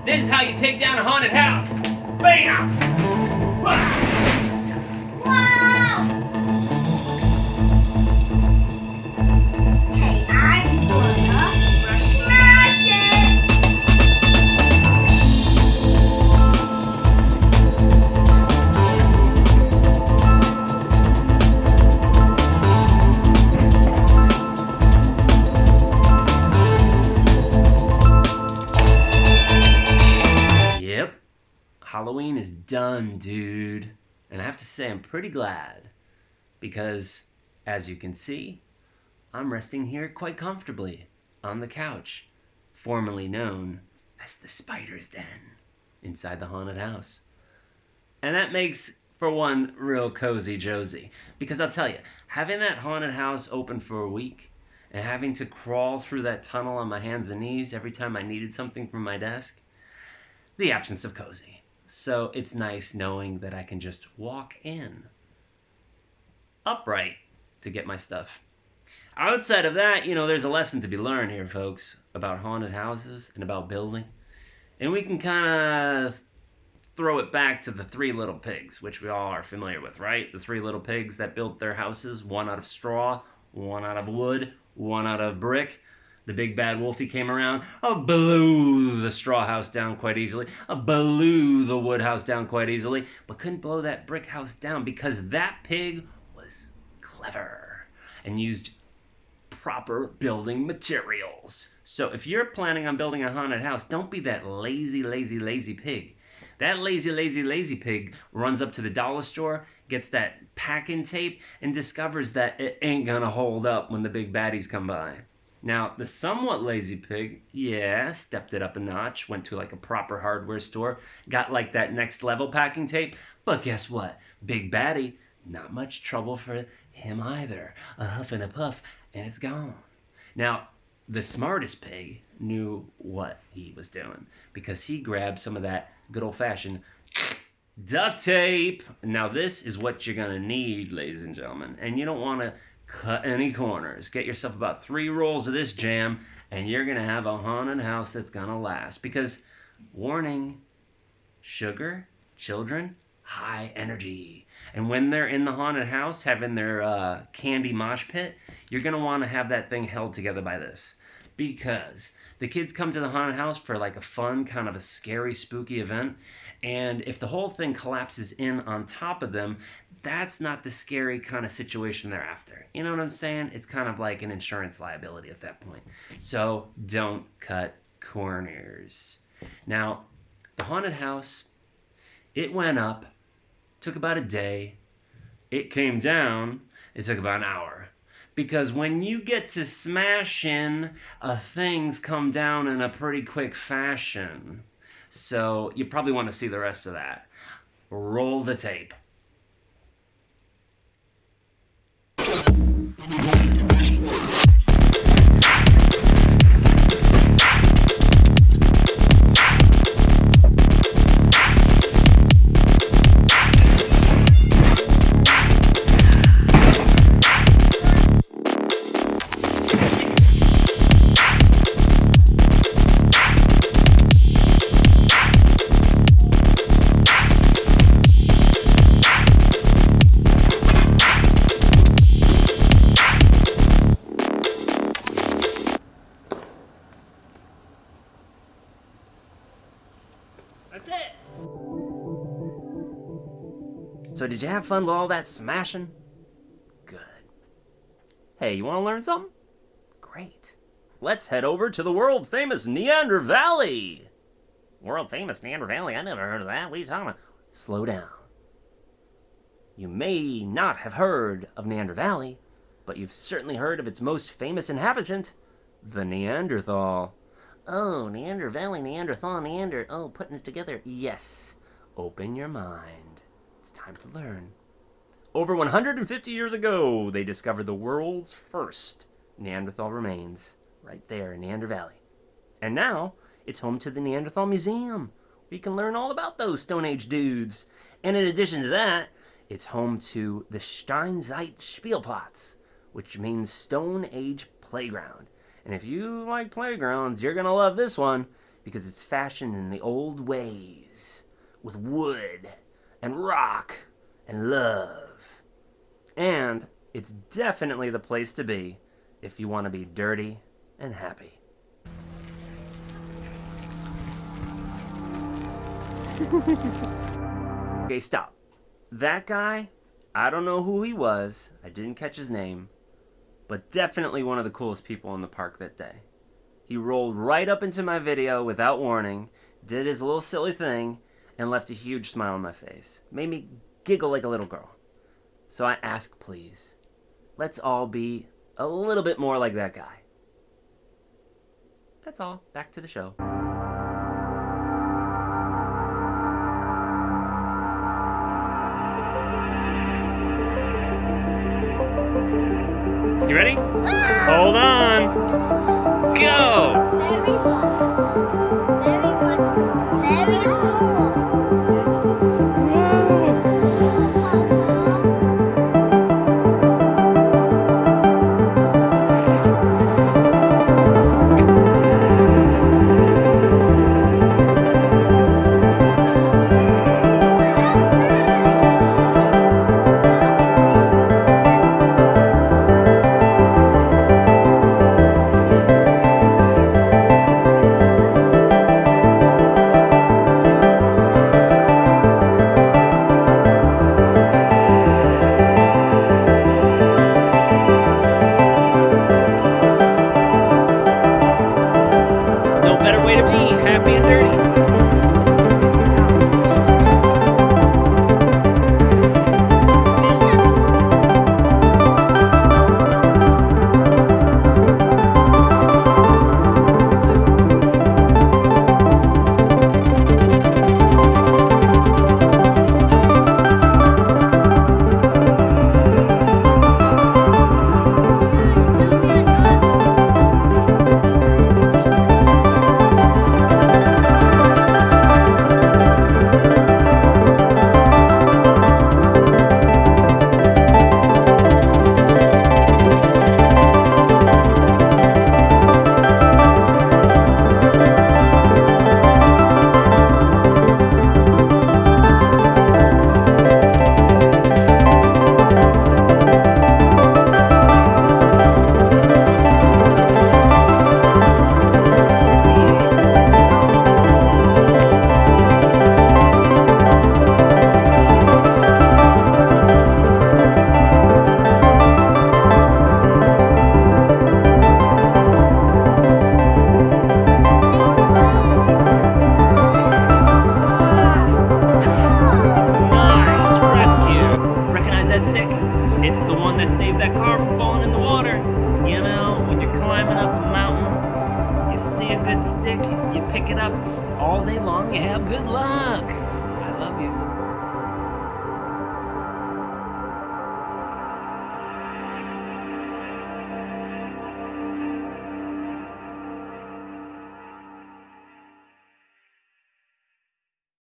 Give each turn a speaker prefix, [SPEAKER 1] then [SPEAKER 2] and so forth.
[SPEAKER 1] This is how you take down a haunted house. Bam!
[SPEAKER 2] Wow! Okay, I'm gonna smash it!
[SPEAKER 1] Yep, Halloween is done, dude. And I have to say, I'm pretty glad. Because, as you can see, I'm resting here quite comfortably on the couch, formerly known as the Spider's Den, inside the haunted house. And that makes for one real cozy Josie. Because I'll tell you, having that haunted house open for a week and having to crawl through that tunnel on my hands and knees every time I needed something from my desk, the absence of cozy. So it's nice knowing that I can just walk in upright to get my stuff. Outside of that, there's a lesson to be learned here, folks, about haunted houses and about building. And we can kind of throw it back to the Three Little Pigs, which we all are familiar with, right? The Three Little Pigs that built their houses, one out of straw, one out of wood, one out of brick. The big bad wolfie came around, blew the straw house down quite easily, blew the wood house down quite easily, but couldn't blow that brick house down because that pig was clever and used proper building materials. So if you're planning on building a haunted house, don't be that lazy, lazy, lazy pig. That lazy, lazy, lazy pig runs up to the dollar store, gets that packing tape, and discovers that it ain't gonna hold up when the big baddies come by. Now, the somewhat lazy pig, stepped it up a notch, went to like a proper hardware store, got like that next level packing tape, but guess what? Big baddie, not much trouble for him either. A huff and a puff, and it's gone. Now, the smartest pig knew what he was doing because he grabbed some of that good old-fashioned duct tape. Now, this is what you're going to need, ladies and gentlemen, and you don't want to cut any corners. Get yourself about 3 rolls of this jam, and you're going to have a haunted house that's going to last. Because, warning, sugar, children, high energy. And when they're in the haunted house having their candy mosh pit, you're going to want to have that thing held together by this. Because the kids come to the haunted house for like a fun, kind of a scary, spooky event. And if the whole thing collapses in on top of them, that's not the scary kind of situation they're after. You know what I'm saying? It's kind of like an insurance liability at that point. So don't cut corners. Now, the haunted house, it went up, took about a day. It came down, it took about an hour. Because when you get to smashing, things come down in a pretty quick fashion. So you probably want to see the rest of that. Roll the tape. That's it. So did you have fun with all that smashing? Good. Hey, you want to learn something? Great. Let's head over to the world-famous Neander Valley. World-famous Neander Valley? I never heard of that. What are you talking about? Slow down. You may not have heard of Neander Valley, but you've certainly heard of its most famous inhabitant, the Neanderthal. Oh, Neander Valley, Neanderthal, Neander. Oh, putting it together. Yes. Open your mind. It's time to learn. Over 150 years ago, they discovered the world's first Neanderthal remains right there in Neander Valley. And now, it's home to the Neanderthal Museum, where you can learn all about those Stone Age dudes. And in addition to that, it's home to the Steinzeitspielplatz, which means Stone Age Playground. And if you like playgrounds, you're going to love this one, because it's fashioned in the old ways with wood and rock and love. And it's definitely the place to be if you want to be dirty and happy. Okay, stop. That guy, I don't know who he was. I didn't catch his name. But definitely one of the coolest people in the park that day. He rolled right up into my video without warning, did his little silly thing, and left a huge smile on my face. Made me giggle like a little girl. So I ask, please, let's all be a little bit more like that guy. That's all. Back to the show. You ready? Hold on. Go!
[SPEAKER 2] Very much more.
[SPEAKER 1] No better way to be, happy and dirty. It's the one that saved that car from falling in the water. You know, when you're climbing up a mountain, you see a good stick, you pick it up all day long, you have good luck. I love you.